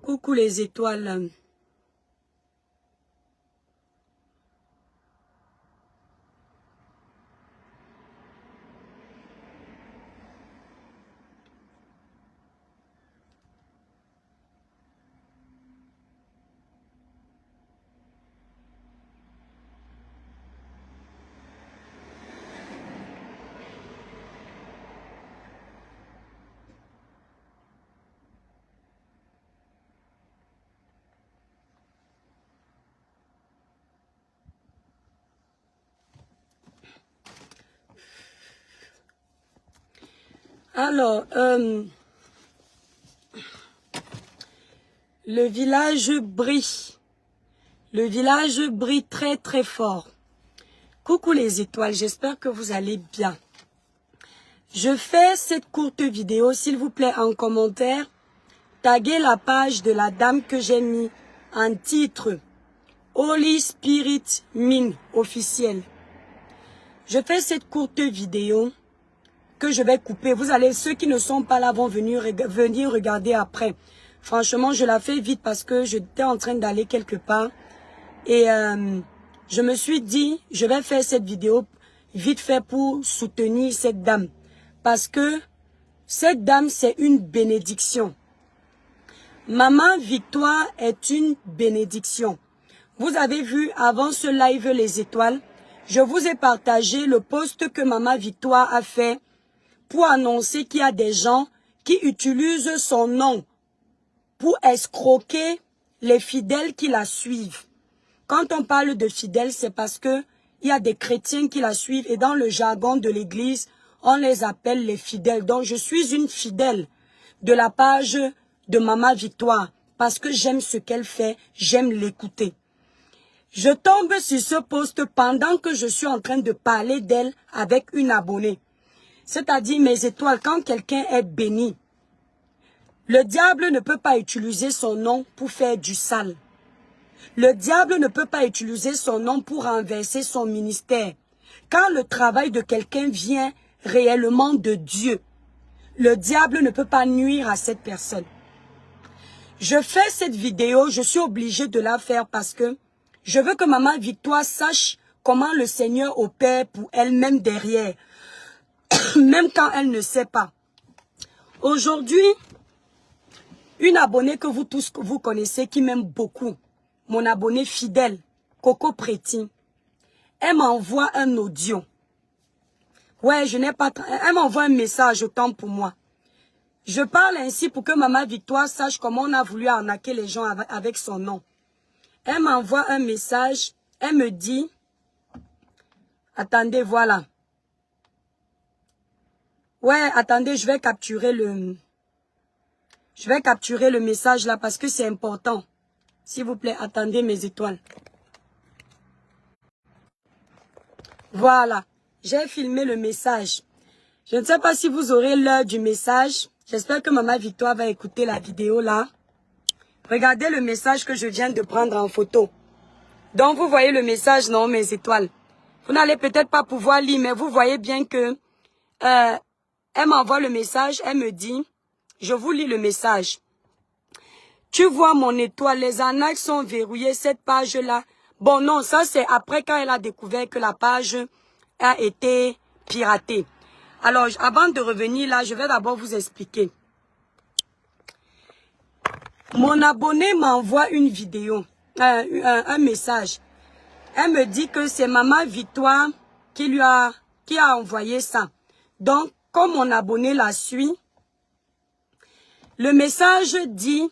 Coucou les étoiles. Alors, le village brille. Le village brille très très fort. Coucou les étoiles, j'espère que vous allez bien. Je fais cette courte vidéo, s'il vous plaît, en commentaire. Taguez la page de la dame que j'ai mis en titre. Holy Spirit Mine officiel. Je fais cette courte vidéo que je vais couper. Vous allez, ceux qui ne sont pas là vont venir regarder après. Franchement, je la fais vite parce que j'étais en train d'aller quelque part. Et je me suis dit, je vais faire cette vidéo vite fait pour soutenir cette dame. Parce que cette dame, c'est une bénédiction. Maman Victoire est une bénédiction. Vous avez vu avant ce live Les Étoiles, je vous ai partagé le post que Maman Victoire a fait pour annoncer qu'il y a des gens qui utilisent son nom pour escroquer les fidèles qui la suivent. Quand on parle de fidèles, c'est parce que il y a des chrétiens qui la suivent et dans le jargon de l'église, on les appelle les fidèles. Donc je suis une fidèle de la page de Maman Victoire parce que j'aime ce qu'elle fait, j'aime l'écouter. Je tombe sur ce post pendant que je suis en train de parler d'elle avec une abonnée. C'est-à-dire mes étoiles, quand quelqu'un est béni, le diable ne peut pas utiliser son nom pour faire du sale. Le diable ne peut pas utiliser son nom pour renverser son ministère. Quand le travail de quelqu'un vient réellement de Dieu, le diable ne peut pas nuire à cette personne. Je fais cette vidéo, je suis obligée de la faire parce que je veux que Maman Victoire sache comment le Seigneur opère pour elle-même derrière, même quand elle ne sait pas. Aujourd'hui, une abonnée que vous tous vous connaissez qui m'aime beaucoup, mon abonnée fidèle, Coco Préti, elle m'envoie un audio. Ouais, je n'ai pas... Elle m'envoie un message autant pour moi. Je parle ainsi pour que Maman Victoire sache comment on a voulu arnaquer les gens avec son nom. Elle m'envoie un message, elle me dit... Attendez, voilà. Ouais, attendez, je vais capturer le message là parce que c'est important. S'il vous plaît, attendez mes étoiles. Voilà, j'ai filmé le message. Je ne sais pas si vous aurez l'heure du message. J'espère que Maman Victoire va écouter la vidéo là. Regardez le message que je viens de prendre en photo. Donc vous voyez le message, non, mes étoiles. Vous n'allez peut-être pas pouvoir lire, mais vous voyez bien que elle m'envoie le message, elle me dit, je vous lis le message. Tu vois mon étoile, les arnaques sont verrouillées, cette page-là. Bon, non, ça c'est après quand elle a découvert que la page a été piratée. Alors, avant de revenir là, je vais d'abord vous expliquer. Mon abonné m'envoie une vidéo, un message. Elle me dit que c'est Maman Victoire qui a envoyé ça. Donc, comme mon abonné la suit, le message dit...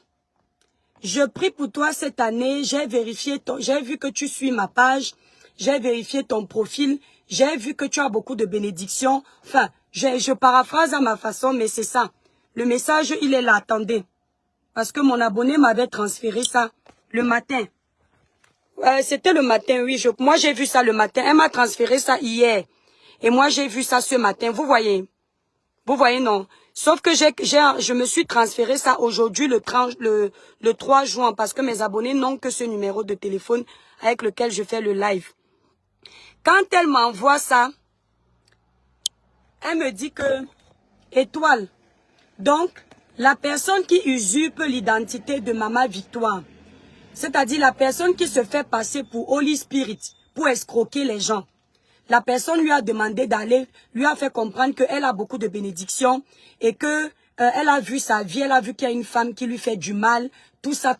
Je prie pour toi cette année, j'ai vu que tu suis ma page, j'ai vérifié ton profil, j'ai vu que tu as beaucoup de bénédictions. Enfin, je paraphrase à ma façon, mais c'est ça. Le message, il est là, attendez. Parce que mon abonné m'avait transféré ça le matin. C'était le matin, oui. Moi, j'ai vu ça le matin. Elle m'a transféré ça hier. Et moi, j'ai vu ça ce matin. Vous voyez? Vous voyez, non? Sauf que je me suis transféré ça aujourd'hui, le 3 juin, parce que mes abonnés n'ont que ce numéro de téléphone avec lequel je fais le live. Quand elle m'envoie ça, elle me dit que, étoile, donc, La personne qui usurpe l'identité de Maman Victoire, c'est-à-dire la personne qui se fait passer pour Holy Spirit, pour escroquer les gens. La personne lui a demandé d'aller, lui a fait comprendre qu'elle a beaucoup de bénédictions et que elle a vu sa vie, elle a vu qu'il y a une femme qui lui fait du mal, tout ça,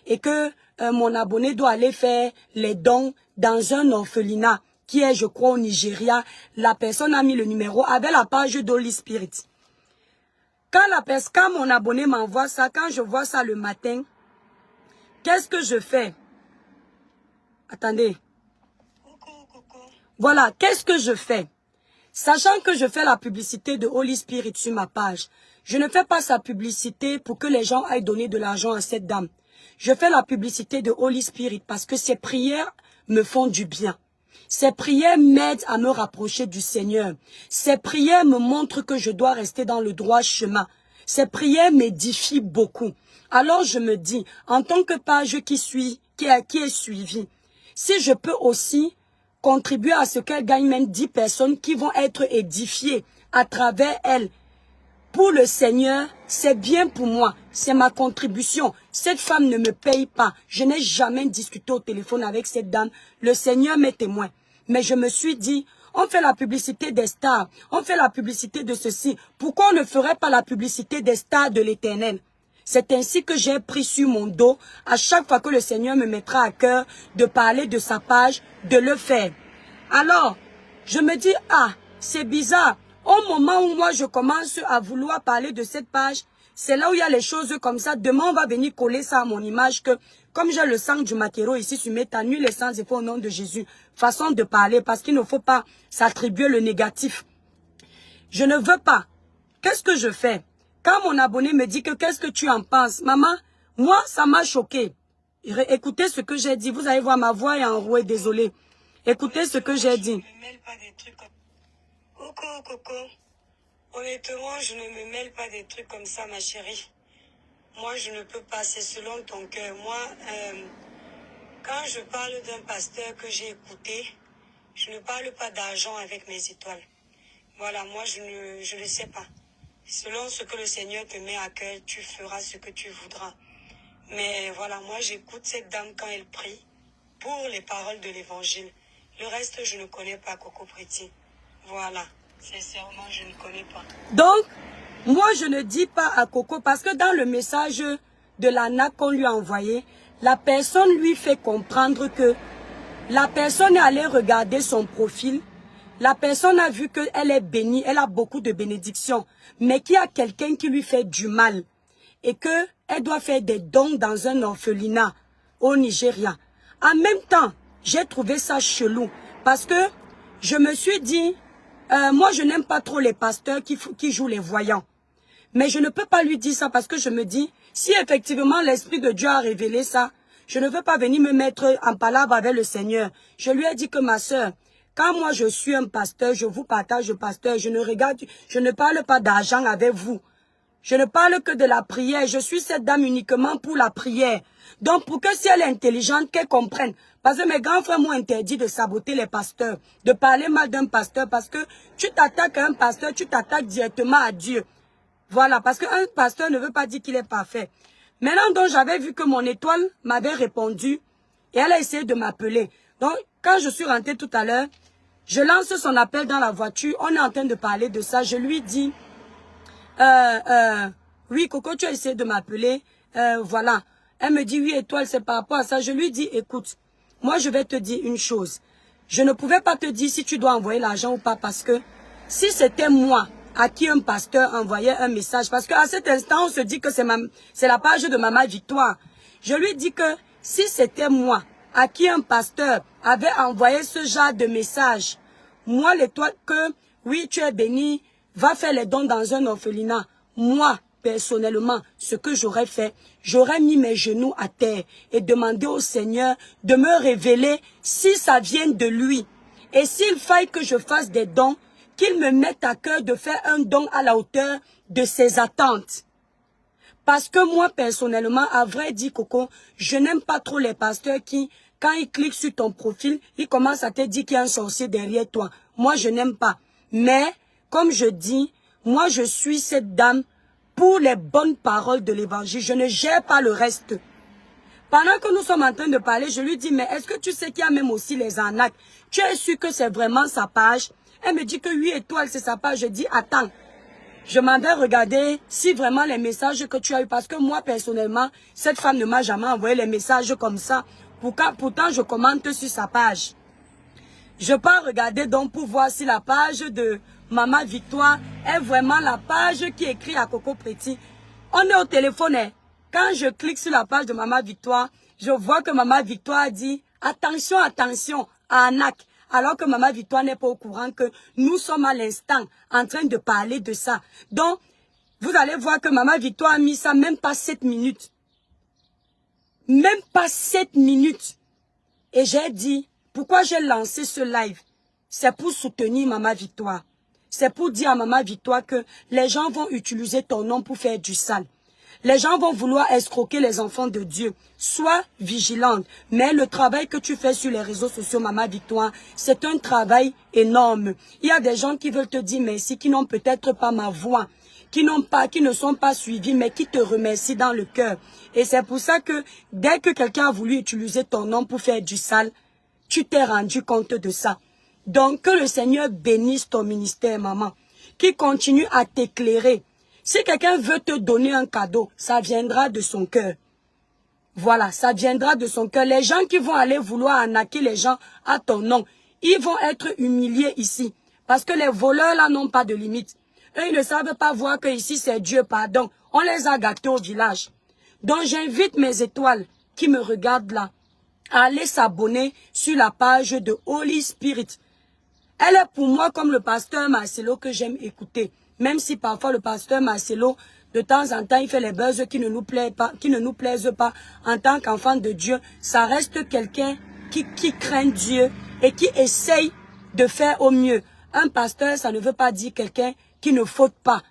et que mon abonné doit aller faire les dons dans un orphelinat qui est, je crois, au Nigeria. La personne a mis le numéro avec la page d'Holy Spirit. Quand mon abonné m'envoie ça, quand je vois ça le matin, qu'est-ce que je fais? Attendez. Voilà, qu'est-ce que je fais? Sachant que je fais la publicité de Holy Spirit sur ma page, je ne fais pas sa publicité pour que les gens aillent donner de l'argent à cette dame. Je fais la publicité de Holy Spirit parce que ses prières me font du bien. Ces prières m'aident à me rapprocher du Seigneur. Ces prières me montrent que je dois rester dans le droit chemin. Ces prières m'édifient beaucoup. Alors je me dis, en tant que page qui est suivie, si je peux aussi contribuer à ce qu'elle gagne même 10 personnes qui vont être édifiées à travers elle, pour le Seigneur, c'est bien pour moi. C'est ma contribution. Cette femme ne me paye pas. Je n'ai jamais discuté au téléphone avec cette dame. Le Seigneur m'est témoin. Mais je me suis dit, on fait la publicité des stars. On fait la publicité de ceci. Pourquoi on ne ferait pas la publicité des stars de l'Éternel? C'est ainsi que j'ai pris sur mon dos, à chaque fois que le Seigneur me mettra à cœur de parler de sa page, de le faire. Alors, je me dis, ah, c'est bizarre. Au moment où moi je commence à vouloir parler de cette page, c'est là où il y a les choses comme ça. Demain, on va venir coller ça à mon image que, comme j'ai le sang du maquereau ici sur mes tannues, les sans effet au nom de Jésus. Façon de parler, parce qu'il ne faut pas s'attribuer le négatif. Je ne veux pas. Qu'est-ce que je fais? Quand mon abonné me dit que qu'est-ce que tu en penses? Maman, moi, ça m'a choqué. Écoutez ce que j'ai dit. Vous allez voir, ma voix est enrouée, désolée. Écoutez ce que j'ai dit. Coco. Honnêtement, je ne me mêle pas des trucs comme ça, ma chérie. Moi, je ne peux pas, c'est selon ton cœur. Moi, quand je parle d'un pasteur que j'ai écouté, je ne parle pas d'argent avec mes étoiles. Voilà, moi, je ne sais pas. Selon ce que le Seigneur te met à cœur, tu feras ce que tu voudras. Mais voilà, moi, j'écoute cette dame quand elle prie pour les paroles de l'Évangile. Le reste, je ne connais pas, Coco Pretty. Voilà. Sincèrement, je ne connais pas. Donc, moi, je ne dis pas à Coco, parce que dans le message de l'ANAC qu'on lui a envoyé, la personne lui fait comprendre que la personne est allée regarder son profil. La personne a vu qu'elle est bénie, elle a beaucoup de bénédictions, mais qu'il y a quelqu'un qui lui fait du mal et qu'elle doit faire des dons dans un orphelinat au Nigeria. En même temps, j'ai trouvé ça chelou parce que je me suis dit, moi je n'aime pas trop les pasteurs qui jouent les voyants. Mais je ne peux pas lui dire ça parce que je me dis, si effectivement l'Esprit de Dieu a révélé ça, je ne veux pas venir me mettre en palabre avec le Seigneur. Je lui ai dit que ma sœur, quand moi je suis un pasteur, je vous partage le pasteur, je ne parle pas d'argent avec vous. Je ne parle que de la prière. Je suis cette dame uniquement pour la prière. Donc, pour que si elle est intelligente, qu'elle comprenne. Parce que mes grands frères m'ont interdit de saboter les pasteurs, de parler mal d'un pasteur, parce que tu t'attaques à un pasteur, tu t'attaques directement à Dieu. Voilà, parce qu'un pasteur ne veut pas dire qu'il est parfait. Maintenant, donc, j'avais vu que mon étoile m'avait répondu et elle a essayé de m'appeler. Donc, quand je suis rentrée tout à l'heure, je lance son appel dans la voiture. On est en train de parler de ça. Je lui dis... oui, Coco, tu as essayé de m'appeler, voilà. Elle me dit, oui, étoile, c'est par rapport à ça. Je lui dis, écoute, moi, je vais te dire une chose. Je ne pouvais pas te dire si tu dois envoyer l'argent ou pas, parce que si c'était moi à qui un pasteur envoyait un message, parce qu'à cet instant, on se dit que c'est la page de Maman Victoire. Je lui dis que si c'était moi à qui un pasteur avait envoyé ce genre de message, moi, l'étoile, que oui, tu es béni, va faire les dons dans un orphelinat. Moi, personnellement, ce que j'aurais fait, j'aurais mis mes genoux à terre et demandé au Seigneur de me révéler si ça vient de lui. Et s'il faille que je fasse des dons, qu'il me mette à cœur de faire un don à la hauteur de ses attentes. Parce que moi, personnellement, à vrai dire, Coco, je n'aime pas trop les pasteurs qui, quand ils cliquent sur ton profil, ils commencent à te dire qu'il y a un sorcier derrière toi. Moi, je n'aime pas. Mais... comme je dis, moi je suis cette dame pour les bonnes paroles de l'évangile. Je ne gère pas le reste. Pendant que nous sommes en train de parler, je lui dis, mais est-ce que tu sais qu'il y a même aussi les arnaques? Tu es sûr que c'est vraiment sa page? Elle me dit que 8 étoiles, c'est sa page. Je dis, attends, je m'en vais regarder si vraiment les messages que tu as eu, parce que moi, personnellement, cette femme ne m'a jamais envoyé les messages comme ça. Pourtant, je commente sur sa page. Je pars regarder donc pour voir si la page de Maman Victoire est vraiment la page qui écrit à Coco Pretty. On est au téléphone. Hein. Quand je clique sur la page de Maman Victoire, je vois que Maman Victoire dit « Attention, attention, arnaque ». Alors que Maman Victoire n'est pas au courant que nous sommes à l'instant en train de parler de ça. Donc, vous allez voir que Maman Victoire a mis ça même pas 7 minutes. Même pas 7 minutes. Et j'ai dit, pourquoi j'ai lancé ce live? C'est pour soutenir Maman Victoire. C'est pour dire à Maman Victoire que les gens vont utiliser ton nom pour faire du sale. Les gens vont vouloir escroquer les enfants de Dieu. Sois vigilante. Mais le travail que tu fais sur les réseaux sociaux, Maman Victoire, c'est un travail énorme. Il y a des gens qui veulent te dire merci, qui n'ont peut-être pas ma voix, qui ne sont pas suivis, mais qui te remercient dans le cœur. Et c'est pour ça que dès que quelqu'un a voulu utiliser ton nom pour faire du sale, tu t'es rendu compte de ça. Donc, que le Seigneur bénisse ton ministère, maman, qui continue à t'éclairer. Si quelqu'un veut te donner un cadeau, ça viendra de son cœur. Voilà, ça viendra de son cœur. Les gens qui vont aller vouloir arnaquer les gens à ton nom, ils vont être humiliés ici. Parce que les voleurs là n'ont pas de limite. Eux, ils ne savent pas voir que ici c'est Dieu, pardon. On les a gâtés au village. Donc j'invite mes étoiles qui me regardent là à aller s'abonner sur la page de Holy Spirit. Elle est pour moi comme le pasteur Marcelo que j'aime écouter. Même si parfois le pasteur Marcelo, de temps en temps, il fait les buzz qui ne nous plaisent pas en tant qu'enfant de Dieu. Ça reste quelqu'un qui craint Dieu et qui essaye de faire au mieux. Un pasteur, ça ne veut pas dire quelqu'un qui ne faute pas.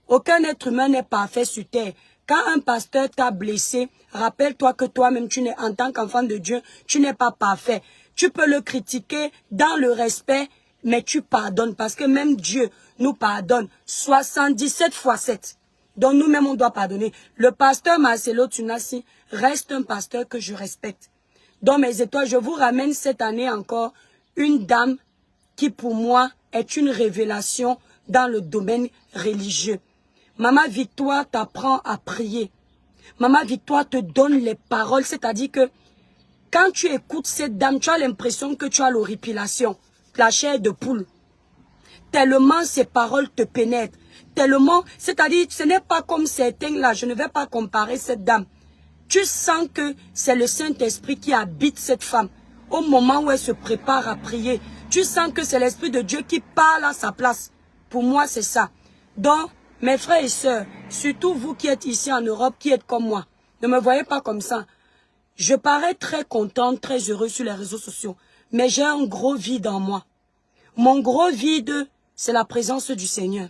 Aucun être humain n'est parfait sur terre. Quand un pasteur t'a blessé, rappelle-toi que toi-même, en tant qu'enfant de Dieu, tu n'es pas parfait. Tu peux le critiquer dans le respect, mais tu pardonnes parce que même Dieu nous pardonne 77 fois 7. Donc nous-mêmes, on doit pardonner. Le pasteur Marcelo Tunasi reste un pasteur que je respecte. Dans mes étoiles, je vous ramène cette année encore une dame qui pour moi est une révélation dans le domaine religieux. Maman Victoire t'apprend à prier. Maman Victoire te donne les paroles, c'est-à-dire que quand tu écoutes cette dame, tu as l'impression que tu as l'horripilation, la chair de poule. Tellement ces paroles te pénètrent. Tellement, c'est-à-dire, ce n'est pas comme certains là, je ne vais pas comparer cette dame. Tu sens que c'est le Saint-Esprit qui habite cette femme. Au moment où elle se prépare à prier, tu sens que c'est l'Esprit de Dieu qui parle à sa place. Pour moi, c'est ça. Donc, mes frères et sœurs, surtout vous qui êtes ici en Europe, qui êtes comme moi, ne me voyez pas comme ça. Je parais très contente, très heureuse sur les réseaux sociaux, mais j'ai un gros vide en moi. Mon gros vide, c'est la présence du Seigneur.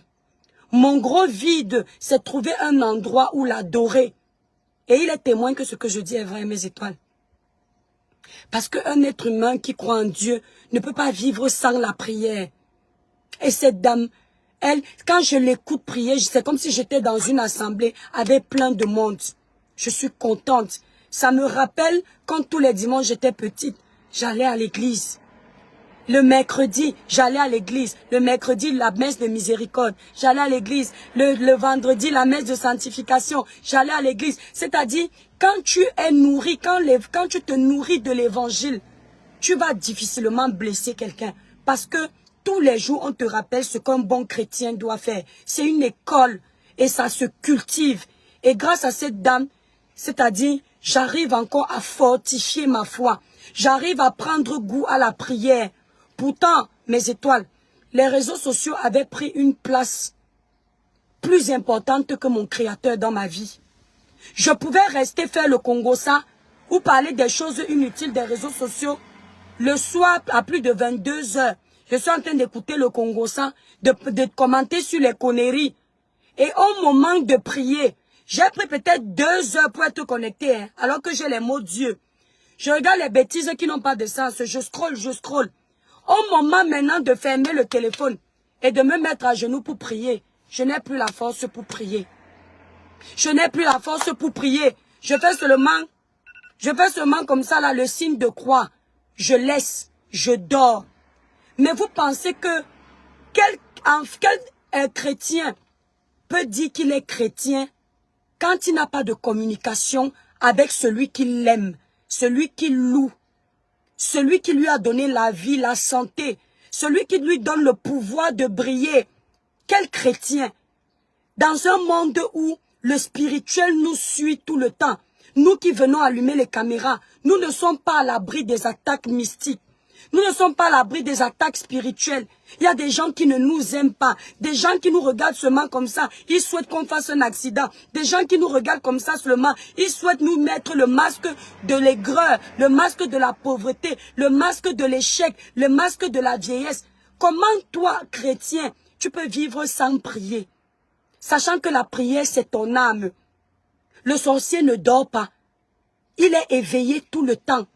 Mon gros vide, c'est trouver un endroit où l'adorer. Et il est témoin que ce que je dis est vrai, mes étoiles. Parce qu'un être humain qui croit en Dieu ne peut pas vivre sans la prière. Et cette dame, elle, quand je l'écoute prier, c'est comme si j'étais dans une assemblée avec plein de monde. Je suis contente. Ça me rappelle quand tous les dimanches j'étais petite, j'allais à l'église. Le mercredi, j'allais à l'église. Le mercredi, la messe de miséricorde. J'allais à l'église. Le vendredi, la messe de sanctification. J'allais à l'église. C'est-à-dire, quand tu es nourri, quand tu te nourris de l'évangile, tu vas difficilement blesser quelqu'un. Parce que tous les jours, on te rappelle ce qu'un bon chrétien doit faire. C'est une école et ça se cultive. Et grâce à cette dame, c'est-à-dire, j'arrive encore à fortifier ma foi. J'arrive à prendre goût à la prière. Pourtant, mes étoiles, les réseaux sociaux avaient pris une place plus importante que mon créateur dans ma vie. Je pouvais rester faire le Congo-ça ou parler des choses inutiles des réseaux sociaux. Le soir, à plus de 22 heures, je suis en train d'écouter le Congo-ça, de commenter sur les conneries. Et au moment de prier, j'ai pris peut-être 2 heures pour être connecté, hein, alors que j'ai les mots Dieu. Je regarde les bêtises qui n'ont pas de sens, je scrolle. Au moment maintenant de fermer le téléphone et de me mettre à genoux pour prier, je n'ai plus la force pour prier. Je n'ai plus la force pour prier. Je fais seulement comme ça, là, le signe de croix. Je laisse, je dors. Mais vous pensez que quel chrétien peut dire qu'il est chrétien quand il n'a pas de communication avec celui qui l'aime, celui qui loue, celui qui lui a donné la vie, la santé, celui qui lui donne le pouvoir de briller? Quel chrétien? Dans un monde où le spirituel nous suit tout le temps, nous qui venons allumer les caméras, nous ne sommes pas à l'abri des attaques mystiques. Nous ne sommes pas à l'abri des attaques spirituelles. Il y a des gens qui ne nous aiment pas. Des gens qui nous regardent seulement comme ça. Ils souhaitent qu'on fasse un accident. Des gens qui nous regardent comme ça seulement. Ils souhaitent nous mettre le masque de l'aigreur, le masque de la pauvreté, le masque de l'échec, le masque de la vieillesse. Comment toi, chrétien, tu peux vivre sans prier? Sachant que la prière, c'est ton âme. Le sorcier ne dort pas. Il est éveillé tout le temps.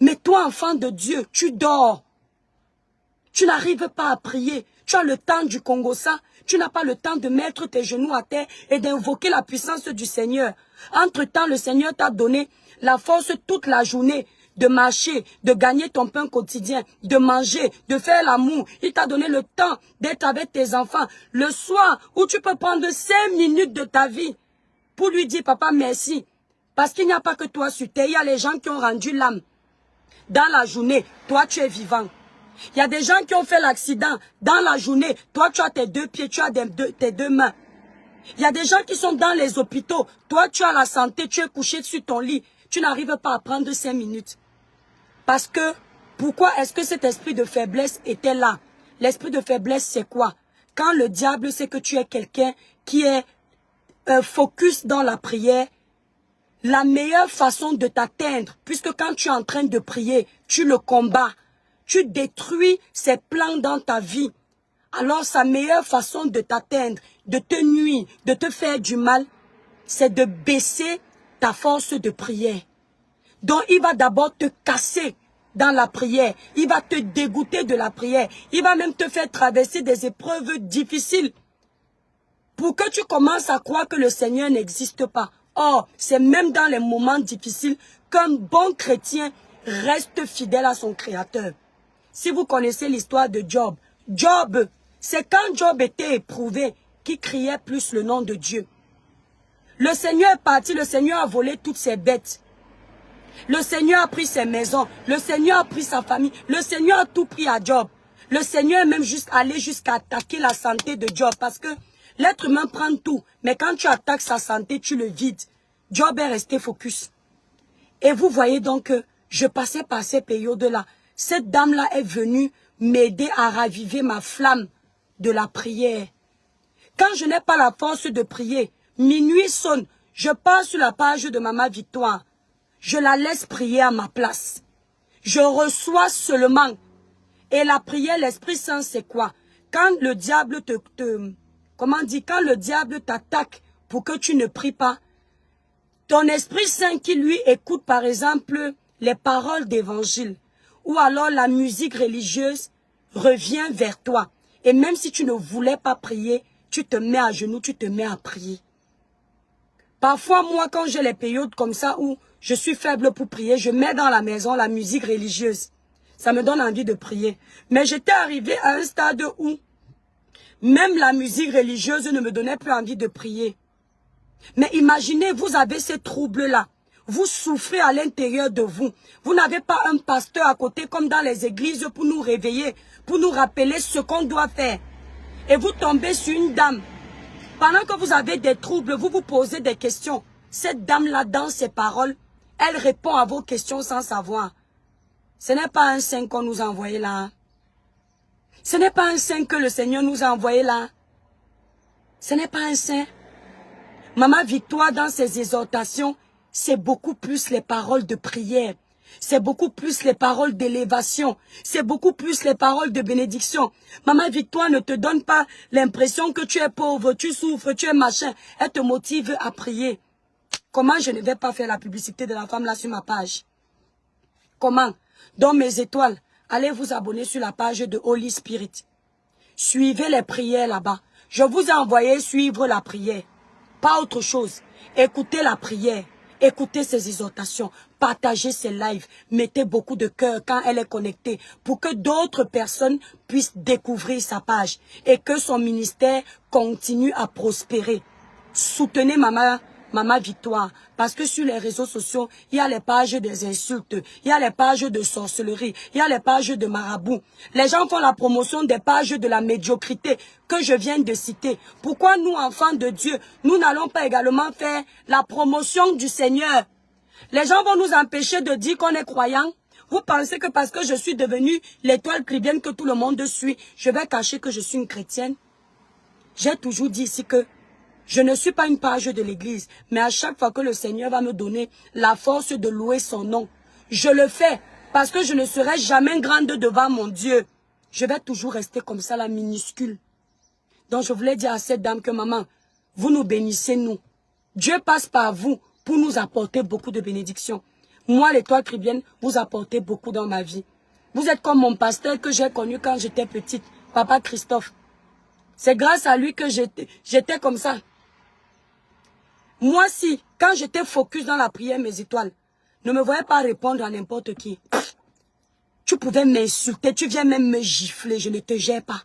Mais toi, enfant de Dieu, tu dors. Tu n'arrives pas à prier. Tu as le temps du Congo-ça. Tu n'as pas le temps de mettre tes genoux à terre et d'invoquer la puissance du Seigneur. Entre-temps, le Seigneur t'a donné la force toute la journée de marcher, de gagner ton pain quotidien, de manger, de faire l'amour. Il t'a donné le temps d'être avec tes enfants. Le soir, où tu peux prendre 5 minutes de ta vie pour lui dire, papa, merci. Parce qu'il n'y a pas que toi sur terre. Il y a les gens qui ont rendu l'âme. Dans la journée, toi, tu es vivant. Il y a des gens qui ont fait l'accident. Dans la journée, toi, tu as tes 2 pieds, tu as tes 2 mains. Il y a des gens qui sont dans les hôpitaux. Toi, tu as la santé, tu es couché sur ton lit. Tu n'arrives pas à prendre 5 minutes. Parce que, pourquoi est-ce que cet esprit de faiblesse était là? L'esprit de faiblesse, c'est quoi? Quand le diable sait que tu es quelqu'un qui est focus dans la prière, la meilleure façon de t'atteindre, puisque quand tu es en train de prier, tu le combats, tu détruis ses plans dans ta vie. Alors sa meilleure façon de t'atteindre, de te nuire, de te faire du mal, c'est de baisser ta force de prière. Donc il va d'abord te casser dans la prière, il va te dégoûter de la prière, il va même te faire traverser des épreuves difficiles pour que tu commences à croire que le Seigneur n'existe pas. Or, c'est même dans les moments difficiles qu'un bon chrétien reste fidèle à son Créateur. Si vous connaissez l'histoire de Job, Job, c'est quand Job était éprouvé qu'il criait plus le nom de Dieu. Le Seigneur est parti, le Seigneur a volé toutes ses bêtes. Le Seigneur a pris ses maisons, le Seigneur a pris sa famille, le Seigneur a tout pris à Job. Le Seigneur est même allé jusqu'à attaquer la santé de Job parce que l'être humain prend tout, mais quand tu attaques sa santé, tu le vides. Job est resté focus. Et vous voyez donc que je passais par ces périodes-là. Cette dame-là est venue m'aider à raviver ma flamme de la prière. Quand je n'ai pas la force de prier, minuit sonne, je pars sur la page de Maman Victoire. Je la laisse prier à ma place. Je reçois seulement. Et la prière, l'Esprit Saint, c'est quoi? Quand le diable quand le diable t'attaque pour que tu ne pries pas, ton Esprit Saint qui lui écoute par exemple les paroles d'évangile ou alors la musique religieuse revient vers toi. Et même si tu ne voulais pas prier, tu te mets à genoux, tu te mets à prier. Parfois, moi, quand j'ai les périodes comme ça où je suis faible pour prier, je mets dans la maison la musique religieuse. Ça me donne envie de prier. Mais j'étais arrivé à un stade où même la musique religieuse ne me donnait plus envie de prier. Mais imaginez, vous avez ces troubles-là. Vous souffrez à l'intérieur de vous. Vous n'avez pas un pasteur à côté comme dans les églises pour nous réveiller, pour nous rappeler ce qu'on doit faire. Et vous tombez sur une dame. Pendant que vous avez des troubles, vous vous posez des questions. Cette dame-là, dans ses paroles, elle répond à vos questions sans savoir. Ce n'est pas un saint qu'on nous a envoyé là. Ce n'est pas un saint que le Seigneur nous a envoyé là. Ce n'est pas un saint. Maman Victoire, dans ses exhortations, c'est beaucoup plus les paroles de prière. C'est beaucoup plus les paroles d'élévation. C'est beaucoup plus les paroles de bénédiction. Maman Victoire ne te donne pas l'impression que tu es pauvre, tu souffres, tu es machin. Elle te motive à prier. Comment je ne vais pas faire la publicité de la femme là sur ma page? Comment? Dans mes étoiles, allez vous abonner sur la page de Holy Spirit. Suivez les prières là-bas. Je vous ai envoyé suivre la prière. pas autre chose. Écoutez la prière. Écoutez ses exhortations. Partagez ses lives. Mettez beaucoup de cœur quand elle est connectée pour que d'autres personnes puissent découvrir sa page et que son ministère continue à prospérer. Soutenez Maman Victoire. Parce que sur les réseaux sociaux, il y a les pages des insultes, il y a les pages de sorcellerie, il y a les pages de marabout. Les gens font la promotion des pages de la médiocrité que je viens de citer. Pourquoi nous, enfants de Dieu, nous n'allons pas également faire la promotion du Seigneur? Les gens vont nous empêcher de dire qu'on est croyant. Vous pensez que parce que je suis devenue l'étoile chrétienne que tout le monde suit, je vais cacher que je suis une chrétienne? J'ai toujours dit ici que je ne suis pas une page de l'église, mais à chaque fois que le Seigneur va me donner la force de louer son nom, je le fais parce que je ne serai jamais grande devant mon Dieu. Je vais toujours rester comme ça, la minuscule. Donc je voulais dire à cette dame que maman, vous nous bénissez nous. Dieu passe par vous pour nous apporter beaucoup de bénédictions. Moi, l'étoile chrétienne, vous apportez beaucoup dans ma vie. Vous êtes comme mon pasteur que j'ai connu quand j'étais petite, Papa Christophe. C'est grâce à lui que j'étais comme ça. Moi, si, quand j'étais focus dans la prière, mes étoiles, ne me voyais pas répondre à n'importe qui. Tu pouvais m'insulter, tu viens même me gifler, je ne te gère pas.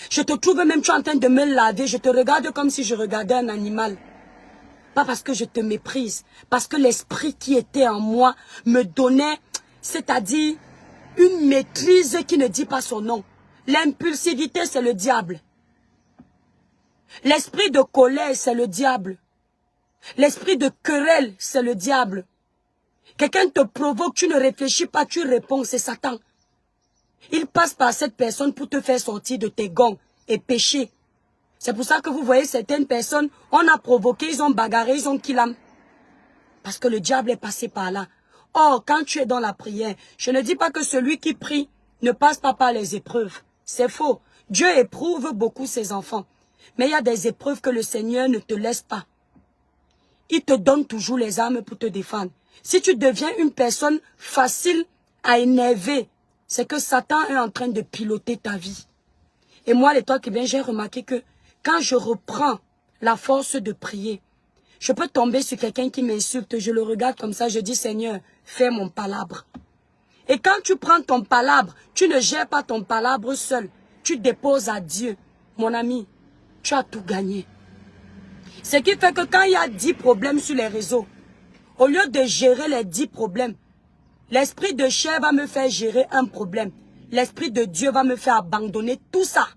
Je te trouve même, tu es en train de me laver, je te regarde comme si je regardais un animal. Pas parce que je te méprise, parce que l'esprit qui était en moi me donnait, c'est-à-dire une maîtrise qui ne dit pas son nom. L'impulsivité, c'est le diable. L'esprit de colère, c'est le diable. L'esprit de querelle, c'est le diable. Quelqu'un te provoque, tu ne réfléchis pas, tu réponds, c'est Satan. Il passe par cette personne pour te faire sortir de tes gonds et pécher. C'est pour ça que vous voyez certaines personnes, on a provoqué, ils ont bagarré, ils ont killé. Parce que le diable est passé par là. Or, quand tu es dans la prière, je ne dis pas que celui qui prie ne passe pas par les épreuves. C'est faux. Dieu éprouve beaucoup ses enfants. Mais il y a des épreuves que le Seigneur ne te laisse pas. Il te donne toujours les armes pour te défendre. Si tu deviens une personne facile à énerver, c'est que Satan est en train de piloter ta vie. Et moi, l'étoile qui vient, j'ai remarqué que quand je reprends la force de prier, je peux tomber sur quelqu'un qui m'insulte, je le regarde comme ça, je dis Seigneur, fais mon palabre. Et quand tu prends ton palabre, tu ne gères pas ton palabre seul. Tu déposes à Dieu. Mon ami, tu as tout gagné. Ce qui fait que quand il y a 10 problèmes sur les réseaux, au lieu de gérer les 10 problèmes, l'esprit de chair va me faire gérer un problème. L'esprit de Dieu va me faire abandonner tout ça.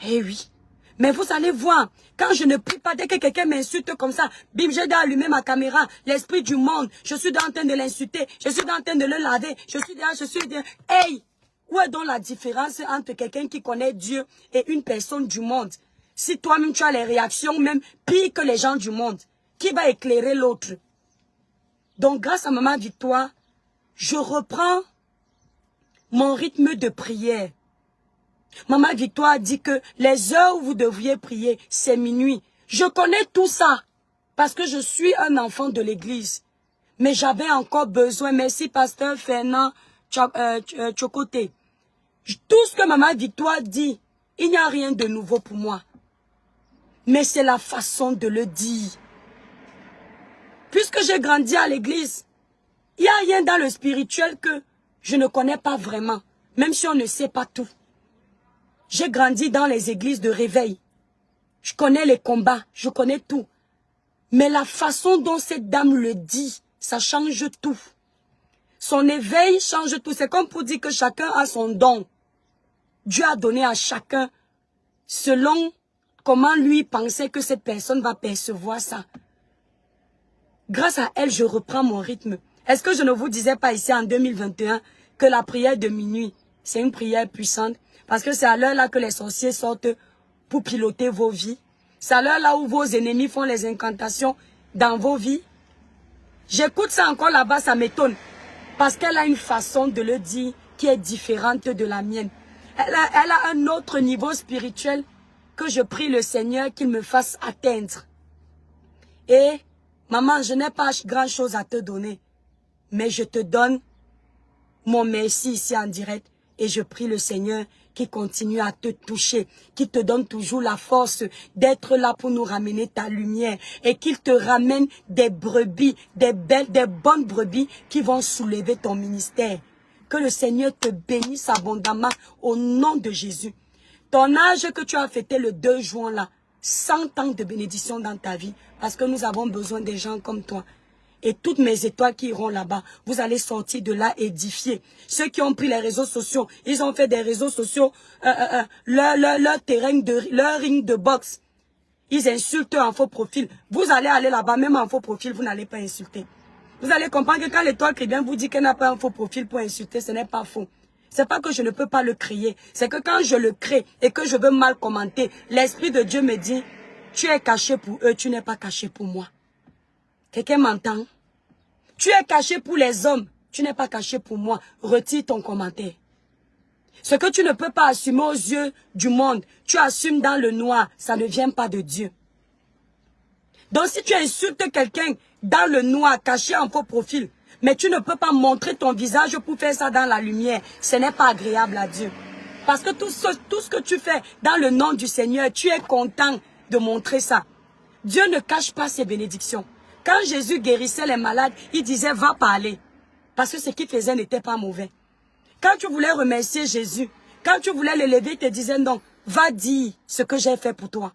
Eh oui. Mais vous allez voir, quand je ne prie pas, dès que quelqu'un m'insulte comme ça, bim, j'ai d'allumer ma caméra, l'esprit du monde, je suis en train de l'insulter, je suis en train de le laver, je suis hey! Où est donc la différence entre quelqu'un qui connaît Dieu et une personne du monde? Si toi-même tu as les réactions même pires que les gens du monde, qui va éclairer l'autre? Donc grâce à Maman Victoire, je reprends mon rythme de prière. Maman Victoire dit que les heures où vous devriez prier, c'est minuit. Je connais tout ça parce que je suis un enfant de l'église. Mais j'avais encore besoin, merci pasteur Fernand Chocoté. Tout ce que Maman Victoire dit, il n'y a rien de nouveau pour moi. Mais c'est la façon de le dire. Puisque j'ai grandi à l'église, il n'y a rien dans le spirituel que je ne connais pas vraiment, même si on ne sait pas tout. J'ai grandi dans les églises de réveil. Je connais les combats, je connais tout. Mais la façon dont cette dame le dit, ça change tout. Son éveil change tout. C'est comme pour dire que chacun a son don. Dieu a donné à chacun selon comment lui pensait que cette personne va percevoir ça. Grâce à elle, je reprends mon rythme. Est-ce que je ne vous disais pas ici en 2021 que la prière de minuit, c'est une prière puissante? Parce que c'est à l'heure là que les sorciers sortent pour piloter vos vies. C'est à l'heure là où vos ennemis font les incantations dans vos vies. J'écoute ça encore là-bas, ça m'étonne. Parce qu'elle a une façon de le dire qui est différente de la mienne. Elle a un autre niveau spirituel que je prie le Seigneur qu'il me fasse atteindre. Et, maman, je n'ai pas grand-chose à te donner. Mais je te donne mon merci ici en direct. Et je prie le Seigneur qui continue à te toucher, qui te donne toujours la force d'être là pour nous ramener ta lumière et qu'il te ramène des brebis, des bonnes brebis qui vont soulever ton ministère. Que le Seigneur te bénisse abondamment au nom de Jésus. Ton âge que tu as fêté le 2 juin là, 100 ans de bénédiction dans ta vie parce que nous avons besoin des gens comme toi. Et toutes mes étoiles qui iront là-bas, vous allez sortir de là édifiés. Ceux qui ont pris les réseaux sociaux, ils ont fait des réseaux sociaux, leur terrain, leur ring de boxe. Ils insultent en faux profil. Vous allez aller là-bas, même en faux profil, vous n'allez pas insulter. Vous allez comprendre que quand l'étoile chrétienne vous dit qu'elle n'a pas un faux profil pour insulter, ce n'est pas faux. C'est pas que je ne peux pas le créer. C'est que quand je le crée et que je veux mal commenter, l'Esprit de Dieu me dit, tu es caché pour eux, tu n'es pas caché pour moi. Quelqu'un m'entend? Tu es caché pour les hommes. Tu n'es pas caché pour moi. Retire ton commentaire. Ce que tu ne peux pas assumer aux yeux du monde, tu assumes dans le noir. Ça ne vient pas de Dieu. Donc si tu insultes quelqu'un dans le noir, caché en faux profil, mais tu ne peux pas montrer ton visage pour faire ça dans la lumière, ce n'est pas agréable à Dieu. Parce que tout ce que tu fais dans le nom du Seigneur, tu es content de montrer ça. Dieu ne cache pas ses bénédictions. Quand Jésus guérissait les malades, il disait, va parler. Parce que ce qu'il faisait n'était pas mauvais. Quand tu voulais remercier Jésus, quand tu voulais l'élever, il te disait, non, va dire ce que j'ai fait pour toi.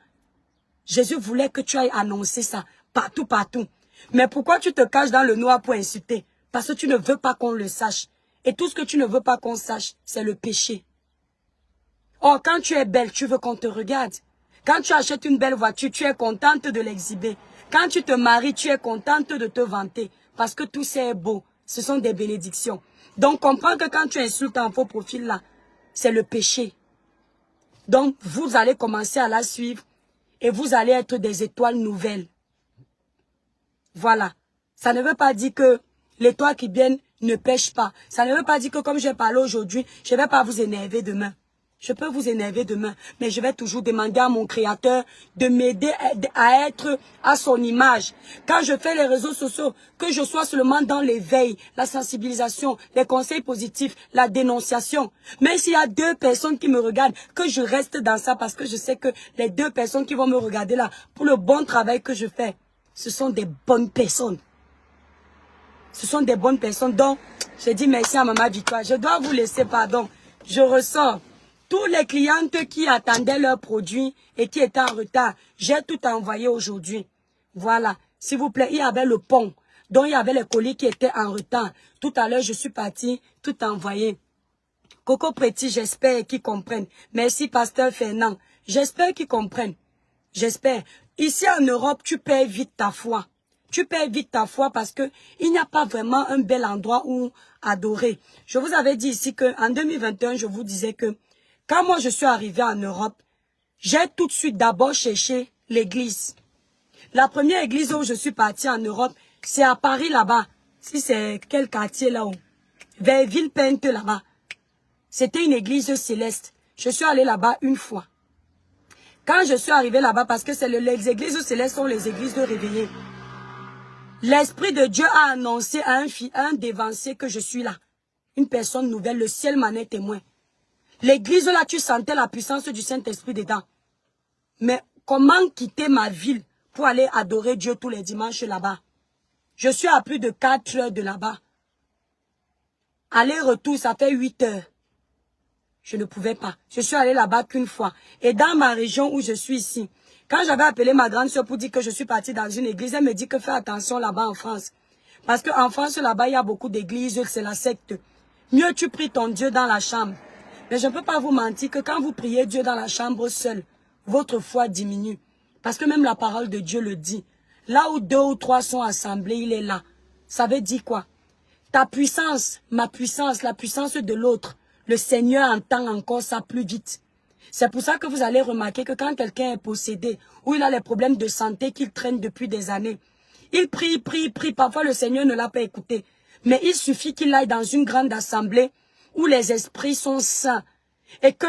Jésus voulait que tu ailles annoncer ça, partout, partout. Mais pourquoi tu te caches dans le noir pour insulter? Parce que tu ne veux pas qu'on le sache. Et tout ce que tu ne veux pas qu'on sache, c'est le péché. Or, quand tu es belle, tu veux qu'on te regarde. Quand tu achètes une belle voiture, tu es contente de l'exhiber. Quand tu te maries, tu es contente de te vanter. Parce que tout ça est beau. Ce sont des bénédictions. Donc, comprends que quand tu insultes un faux profil là, c'est le péché. Donc, vous allez commencer à la suivre et vous allez être des étoiles nouvelles. Voilà. Ça ne veut pas dire que l'étoile qui vient ne pêche pas. Ça ne veut pas dire que comme j'ai parlé aujourd'hui, je ne vais pas vous énerver demain. Je peux vous énerver demain, mais je vais toujours demander à mon Créateur de m'aider à être à son image. Quand je fais les réseaux sociaux, que je sois seulement dans l'éveil, la sensibilisation, les conseils positifs, la dénonciation. Même s'il y a 2 personnes qui me regardent, que je reste dans ça parce que je sais que les 2 personnes qui vont me regarder là, pour le bon travail que je fais, ce sont des bonnes personnes. Ce sont des bonnes personnes. Donc, je dis merci à Maman Victoire. Je dois vous laisser, pardon. Je ressors. Tous les clientes qui attendaient leurs produits et qui étaient en retard, j'ai tout envoyé aujourd'hui. Voilà. S'il vous plaît, il y avait le pont. Donc, il y avait les colis qui étaient en retard. Tout à l'heure, je suis partie, tout envoyé. Coco Préti, j'espère qu'ils comprennent. Merci, Pasteur Fernand. J'espère qu'ils comprennent. J'espère. Ici, en Europe, tu perds vite ta foi. Tu perds vite ta foi parce que il n'y a pas vraiment un bel endroit où adorer. Je vous avais dit ici qu'en 2021, je vous disais que quand moi je suis arrivée en Europe, j'ai tout de suite d'abord cherché l'église. La première église où je suis partie en Europe, c'est à Paris là-bas. Si c'est quel quartier là-haut? Vers Villepinte là-bas. C'était une église céleste. Je suis allée là-bas une fois. Quand je suis arrivée là-bas, parce que les églises célestes sont les églises de réveillés. L'Esprit de Dieu a annoncé à un dévancier que je suis là. Une personne nouvelle, le ciel m'en est témoin. L'église là, tu sentais la puissance du Saint-Esprit dedans. Mais comment quitter ma ville pour aller adorer Dieu tous les dimanches là-bas? Je suis à plus de 4 heures de là-bas. Aller-retour, ça fait 8 heures. Je ne pouvais pas. Je suis allée là-bas qu'une fois. Et dans ma région où je suis ici, quand j'avais appelé ma grande soeur pour dire que je suis partie dans une église, elle me dit que fais attention là-bas en France. Parce qu'en France, là-bas, il y a beaucoup d'églises, c'est la secte. Mieux tu pries ton Dieu dans la chambre. Mais je ne peux pas vous mentir que quand vous priez Dieu dans la chambre seul, votre foi diminue. Parce que même la parole de Dieu le dit. Là où 2 ou 3 sont assemblés, il est là. Ça veut dire quoi? Ta puissance, ma puissance, la puissance de l'autre, le Seigneur entend encore ça plus vite. C'est pour ça que vous allez remarquer que quand quelqu'un est possédé, ou il a les problèmes de santé qu'il traîne depuis des années, il prie, prie, prie. Parfois le Seigneur ne l'a pas écouté. Mais il suffit qu'il aille dans une grande assemblée où les esprits sont saints et que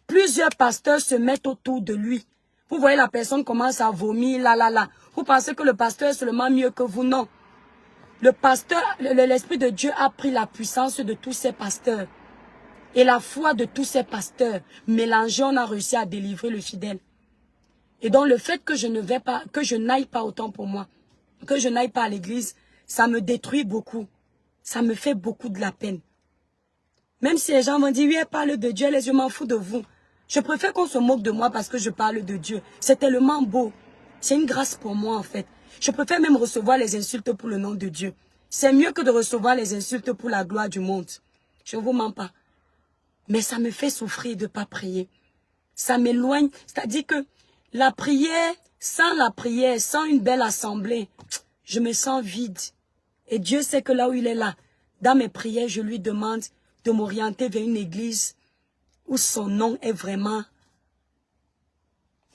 plusieurs pasteurs se mettent autour de lui. Vous voyez la personne commence à vomir, là. Vous pensez que le pasteur est seulement mieux que vous? Non. Le pasteur, l'Esprit de Dieu a pris la puissance de tous ces pasteurs. Et la foi de tous ces pasteurs mélangés, on a réussi à délivrer le fidèle. Et donc le fait que je ne vais pas, que je n'aille pas autant pour moi, que je n'aille pas à l'église, ça me détruit beaucoup. Ça me fait beaucoup de la peine. Même si les gens vont dire, oui, elle parle de Dieu, je m'en fous de vous. Je préfère qu'on se moque de moi parce que je parle de Dieu. C'est tellement beau. C'est une grâce pour moi en fait. Je préfère même recevoir les insultes pour le nom de Dieu. C'est mieux que de recevoir les insultes pour la gloire du monde. Je ne vous mens pas. Mais ça me fait souffrir de ne pas prier. Ça m'éloigne. C'est-à-dire que la prière, sans une belle assemblée, je me sens vide. Et Dieu sait que là où il est là, dans mes prières, je lui demande de m'orienter vers une église où son nom est vraiment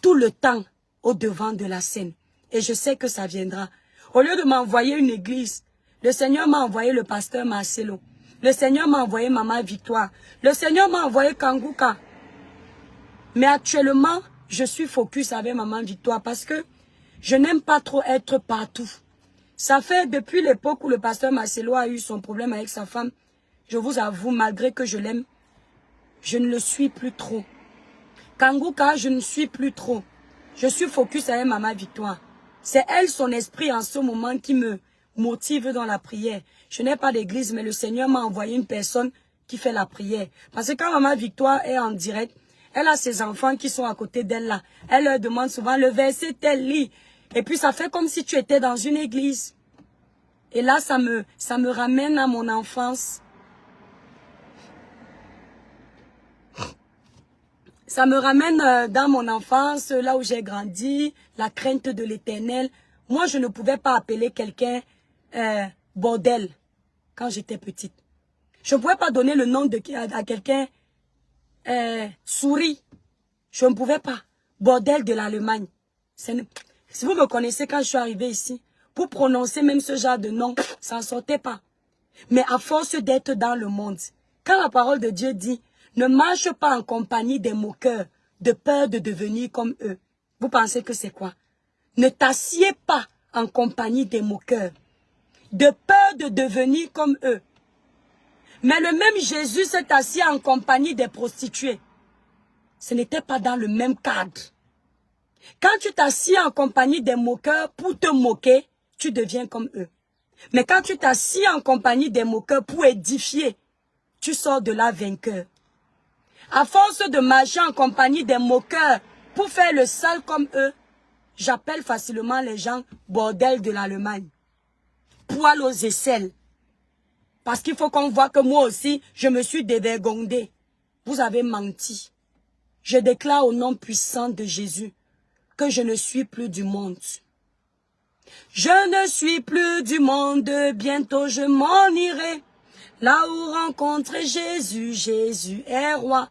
tout le temps au devant de la scène. Et je sais que ça viendra. Au lieu de m'envoyer une église, le Seigneur m'a envoyé le pasteur Marcelo. Le Seigneur m'a envoyé Maman Victoire. Le Seigneur m'a envoyé Kangouka. Mais actuellement, je suis focus avec Maman Victoire parce que je n'aime pas trop être partout. Ça fait depuis l'époque où le pasteur Marcelo a eu son problème avec sa femme, je vous avoue, malgré que je l'aime, je ne le suis plus trop. Kangouka, je ne suis plus trop. Je suis focus avec Maman Victoire. C'est elle, son esprit en ce moment qui me motive dans la prière. Je n'ai pas d'église, mais le Seigneur m'a envoyé une personne qui fait la prière. Parce que quand Maman Victoire est en direct, elle a ses enfants qui sont à côté d'elle là. Elle leur demande souvent le verset tel lit. Et puis ça fait comme si tu étais dans une église. Et là, ça me ramène à mon enfance. Ça me ramène dans mon enfance, là où j'ai grandi, la crainte de l'Éternel. Moi, je ne pouvais pas appeler quelqu'un bordel quand j'étais petite. Je ne pouvais pas donner le nom à quelqu'un souris. Je ne pouvais pas. Bordel de l'Allemagne. Si vous me connaissez quand je suis arrivée ici, pour prononcer même ce genre de nom, ça ne sortait pas. Mais à force d'être dans le monde, quand la parole de Dieu dit, ne marche pas en compagnie des moqueurs, de peur de devenir comme eux. Vous pensez que c'est quoi? Ne t'assieds pas en compagnie des moqueurs, de peur de devenir comme eux. Mais le même Jésus s'est assis en compagnie des prostituées. Ce n'était pas dans le même cadre. Quand tu t'assieds en compagnie des moqueurs pour te moquer, tu deviens comme eux. Mais quand tu t'assieds en compagnie des moqueurs pour édifier, tu sors de là vainqueur. À force de marcher en compagnie des moqueurs pour faire le sale comme eux, j'appelle facilement les gens bordel de l'Allemagne. Poil aux aisselles. Parce qu'il faut qu'on voit que moi aussi, je me suis dévergondée. Vous avez menti. Je déclare au nom puissant de Jésus que je ne suis plus du monde. Je ne suis plus du monde, bientôt je m'en irai. Là où rencontrer Jésus, Jésus est roi.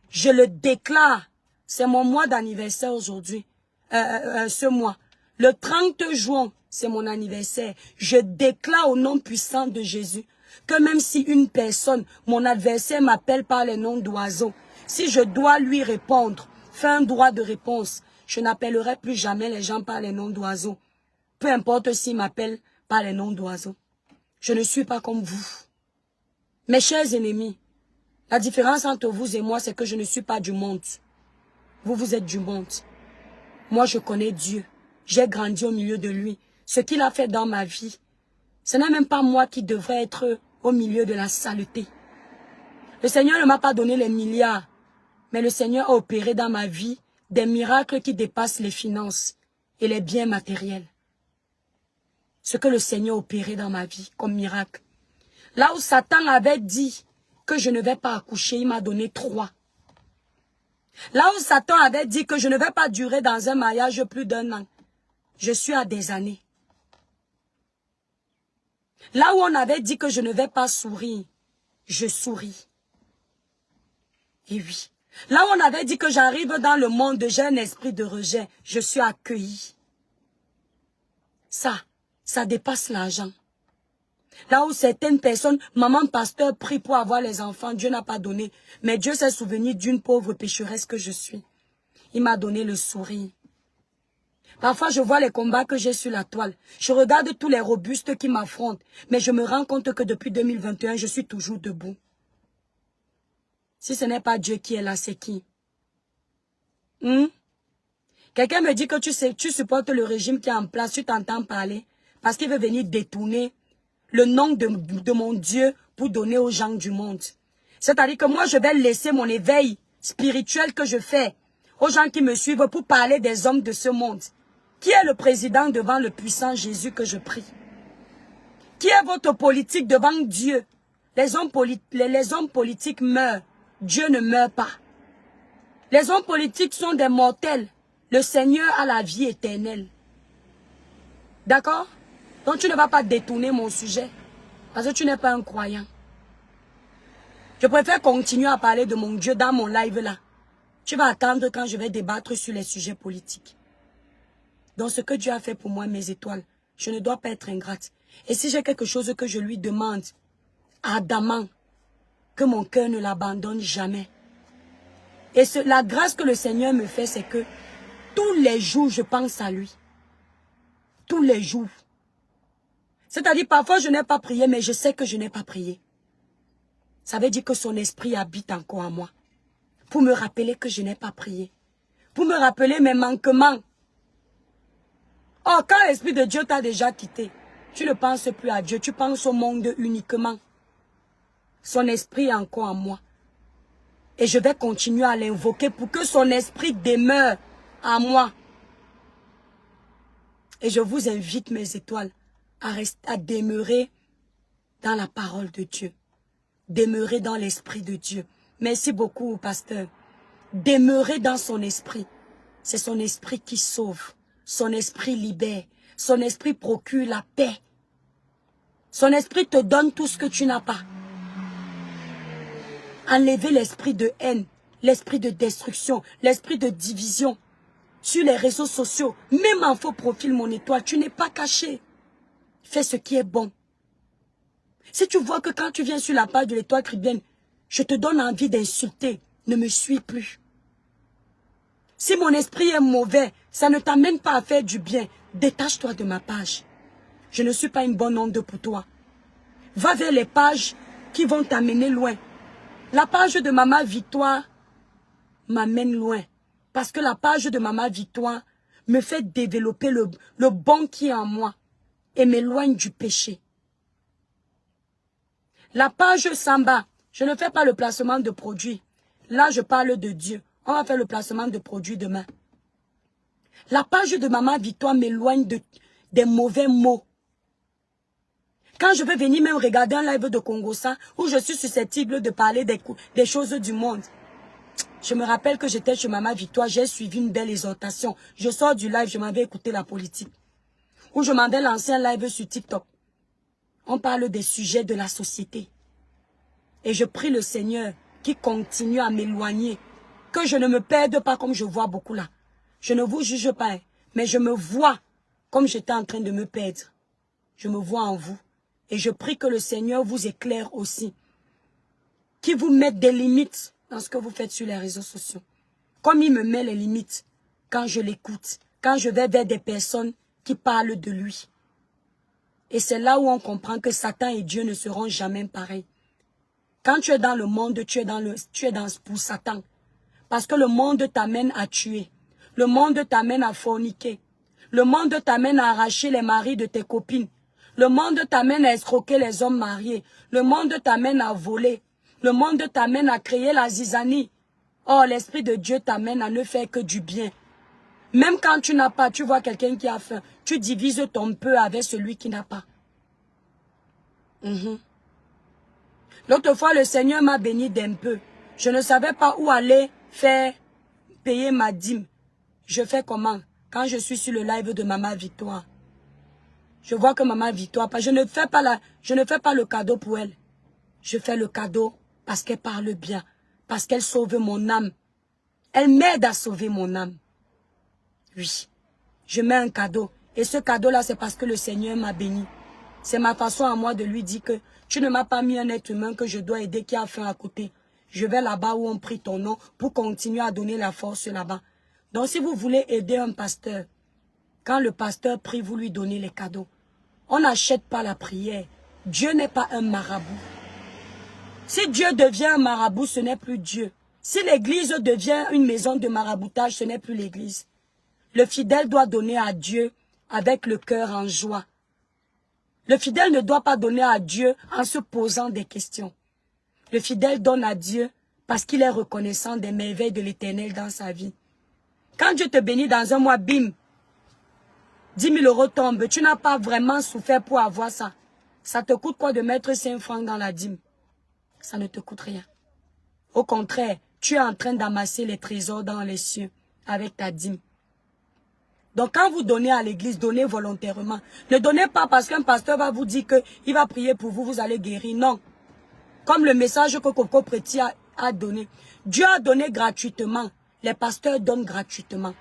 Je le déclare. C'est mon mois d'anniversaire aujourd'hui. Ce mois. Le 30 juin, c'est mon anniversaire. Je déclare au nom puissant de Jésus que même si une personne, mon adversaire m'appelle par les noms d'oiseaux, si je dois lui répondre, faire un droit de réponse, je n'appellerai plus jamais les gens par les noms d'oiseaux. Peu importe s'ils m'appellent par les noms d'oiseaux. Je ne suis pas comme vous. Mes chers ennemis, la différence entre vous et moi, c'est que je ne suis pas du monde. Vous, vous êtes du monde. Moi, je connais Dieu. J'ai grandi au milieu de lui. Ce qu'il a fait dans ma vie, ce n'est même pas moi qui devrais être au milieu de la saleté. Le Seigneur ne m'a pas donné les milliards, mais le Seigneur a opéré dans ma vie des miracles qui dépassent les finances et les biens matériels. Ce que le Seigneur a opéré dans ma vie comme miracle. Là où Satan avait dit que je ne vais pas accoucher, il m'a donné 3. Là où Satan avait dit que je ne vais pas durer dans un mariage plus d'1 an, je suis à des années. Là où on avait dit que je ne vais pas sourire, je souris. Et oui. Là où on avait dit que j'arrive dans le monde, j'ai un esprit de rejet, je suis accueilli. Ça dépasse l'argent. Là où certaines personnes, maman pasteur prie pour avoir les enfants, Dieu n'a pas donné. Mais Dieu s'est souvenu d'une pauvre pécheresse que je suis. Il m'a donné le sourire. Parfois, je vois les combats que j'ai sur la toile. Je regarde tous les robustes qui m'affrontent. Mais je me rends compte que depuis 2021, je suis toujours debout. Si ce n'est pas Dieu qui est là, c'est qui? Quelqu'un me dit que tu supportes le régime qui est en place, tu t'entends parler, parce qu'il veut venir détourner le nom de mon Dieu pour donner aux gens du monde. C'est-à-dire que moi, je vais laisser mon éveil spirituel que je fais aux gens qui me suivent pour parler des hommes de ce monde. Qui est le président devant le puissant Jésus que je prie? Qui est votre politique devant Dieu? Les hommes politiques meurent. Dieu ne meurt pas. Les hommes politiques sont des mortels. Le Seigneur a la vie éternelle. D'accord? Donc tu ne vas pas détourner mon sujet. Parce que tu n'es pas un croyant. Je préfère continuer à parler de mon Dieu dans mon live là. Tu vas attendre quand je vais débattre sur les sujets politiques. Donc ce que Dieu a fait pour moi, mes étoiles, je ne dois pas être ingrate. Et si j'ai quelque chose que je lui demande ardemment, que mon cœur ne l'abandonne jamais. Et la grâce que le Seigneur me fait, c'est que tous les jours, je pense à lui. Tous les jours. C'est-à-dire, parfois, je n'ai pas prié, mais je sais que je n'ai pas prié. Ça veut dire que son esprit habite encore en moi. Pour me rappeler que je n'ai pas prié. Pour me rappeler mes manquements. Oh, quand l'Esprit de Dieu t'a déjà quitté, tu ne penses plus à Dieu, tu penses au monde uniquement. Son esprit est encore en moi. Et je vais continuer à l'invoquer pour que son esprit demeure en moi. Et je vous invite, mes étoiles, à demeurer dans la parole de Dieu. Demeurer dans l'esprit de Dieu. Merci beaucoup, pasteur. Demeurer dans son esprit. C'est son esprit qui sauve. Son esprit libère. Son esprit procure la paix. Son esprit te donne tout ce que tu n'as pas. Enlevez l'esprit de haine, l'esprit de destruction, l'esprit de division. Sur les réseaux sociaux, même en faux profil, mon étoile, tu n'es pas caché. Fais ce qui est bon. Si tu vois que quand tu viens sur la page de l'étoile chrétienne, je te donne envie d'insulter, ne me suis plus. Si mon esprit est mauvais, ça ne t'amène pas à faire du bien. Détache-toi de ma page. Je ne suis pas une bonne onde pour toi. Va vers les pages qui vont t'amener loin. La page de Maman Victoire m'amène loin. Parce que la page de Maman Victoire me fait développer le bon qui est en moi et m'éloigne du péché. La page Samba, je ne fais pas le placement de produits. Là, je parle de Dieu. On va faire le placement de produits demain. La page de Maman Victoire m'éloigne des mauvais mots. Quand je vais venir même regarder un live de Congosa où je suis susceptible de parler des choses du monde. Je me rappelle que j'étais chez Maman Victoire, j'ai suivi une belle exhortation. Je sors du live, je m'en vais écouter la politique. Où je m'en vais lancer un live sur TikTok. On parle des sujets de la société. Et je prie le Seigneur qui continue à m'éloigner. Que je ne me perde pas comme je vois beaucoup là. Je ne vous juge pas, hein, mais je me vois comme j'étais en train de me perdre. Je me vois en vous. Et je prie que le Seigneur vous éclaire aussi. Qu'il vous mette des limites dans ce que vous faites sur les réseaux sociaux. Comme il me met les limites quand je l'écoute. Quand je vais vers des personnes qui parlent de lui. Et c'est là où on comprend que Satan et Dieu ne seront jamais pareils. Quand tu es dans le monde, tu es dans pour Satan. Parce que le monde t'amène à tuer. Le monde t'amène à forniquer. Le monde t'amène à arracher les maris de tes copines. Le monde t'amène à escroquer les hommes mariés. Le monde t'amène à voler. Le monde t'amène à créer la zizanie. Or, l'Esprit de Dieu t'amène à ne faire que du bien. Même quand tu n'as pas, tu vois quelqu'un qui a faim, tu divises ton peu avec celui qui n'a pas. L'autre fois, le Seigneur m'a béni d'un peu. Je ne savais pas où aller faire payer ma dîme. Je fais comment? Quand je suis sur le live de Maman Victoire. Je vois que Maman Victoire, je ne fais pas le cadeau pour elle. Je fais le cadeau parce qu'elle parle bien. Parce qu'elle sauve mon âme. Elle m'aide à sauver mon âme. Oui. Je mets un cadeau. Et ce cadeau-là, c'est parce que le Seigneur m'a béni. C'est ma façon à moi de lui dire que tu ne m'as pas mis un être humain que je dois aider qui a faim à côté. Je vais là-bas où on prie ton nom pour continuer à donner la force là-bas. Donc si vous voulez aider un pasteur, quand le pasteur prie, vous lui donnez les cadeaux. On n'achète pas la prière. Dieu n'est pas un marabout. Si Dieu devient un marabout, ce n'est plus Dieu. Si l'église devient une maison de maraboutage, ce n'est plus l'église. Le fidèle doit donner à Dieu avec le cœur en joie. Le fidèle ne doit pas donner à Dieu en se posant des questions. Le fidèle donne à Dieu parce qu'il est reconnaissant des merveilles de l'Éternel dans sa vie. Quand Dieu te bénit dans un mois, bim, 10 000 euros tombent. Tu n'as pas vraiment souffert pour avoir ça. Ça te coûte quoi de mettre 5 francs dans la dîme? Ça ne te coûte rien. Au contraire, tu es en train d'amasser les trésors dans les cieux avec ta dîme. Donc quand vous donnez à l'église, donnez volontairement. Ne donnez pas parce qu'un pasteur va vous dire qu'il va prier pour vous, vous allez guérir. Non. Comme le message que Coco Preti a donné. Dieu a donné gratuitement. Les pasteurs donnent gratuitement.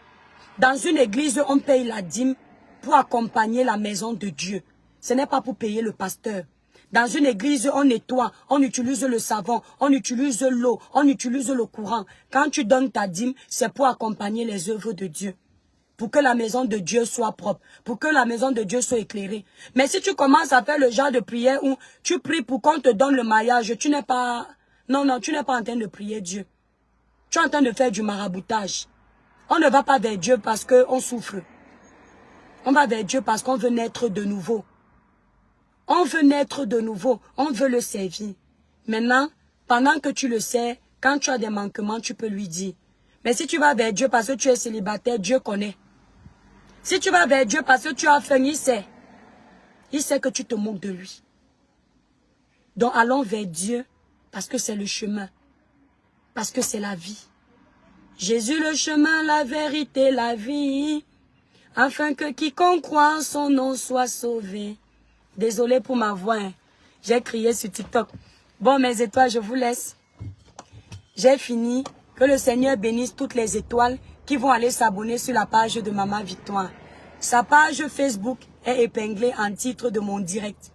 Dans une église, on paye la dîme pour accompagner la maison de Dieu. Ce n'est pas pour payer le pasteur. Dans une église, on nettoie, on utilise le savon, on utilise l'eau, on utilise le courant. Quand tu donnes ta dîme, c'est pour accompagner les œuvres de Dieu. Pour que la maison de Dieu soit propre, pour que la maison de Dieu soit éclairée. Mais si tu commences à faire le genre de prière où tu pries pour qu'on te donne le mariage, tu n'es pas... Non, tu n'es pas en train de prier Dieu. Tu es en train de faire du maraboutage. On ne va pas vers Dieu parce qu'on souffre. On va vers Dieu parce qu'on veut naître de nouveau. On veut naître de nouveau. On veut le servir. Maintenant, pendant que tu le sais, quand tu as des manquements, tu peux lui dire. Mais si tu vas vers Dieu parce que tu es célibataire, Dieu connaît. Si tu vas vers Dieu parce que tu as faim, il sait. Il sait que tu te moques de lui. Donc allons vers Dieu parce que c'est le chemin. Parce que c'est la vie. Jésus le chemin, la vérité, la vie. Afin que quiconque croit en son nom soit sauvé. Désolé pour ma voix. Hein. J'ai crié sur TikTok. Bon, mes étoiles, je vous laisse. J'ai fini. Que le Seigneur bénisse toutes les étoiles qui vont aller s'abonner sur la page de Maman Victoire. Sa page Facebook est épinglée en titre de mon direct.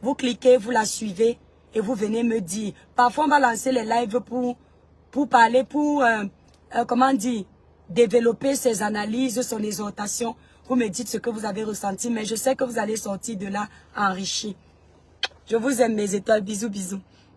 Vous cliquez, vous la suivez et vous venez me dire. Parfois, on va lancer les lives pour parler, comment dire, développer ses analyses, son exhortation. Vous me dites ce que vous avez ressenti, mais je sais que vous allez sortir de là enrichi. Je vous aime mes étoiles. Bisous, bisous.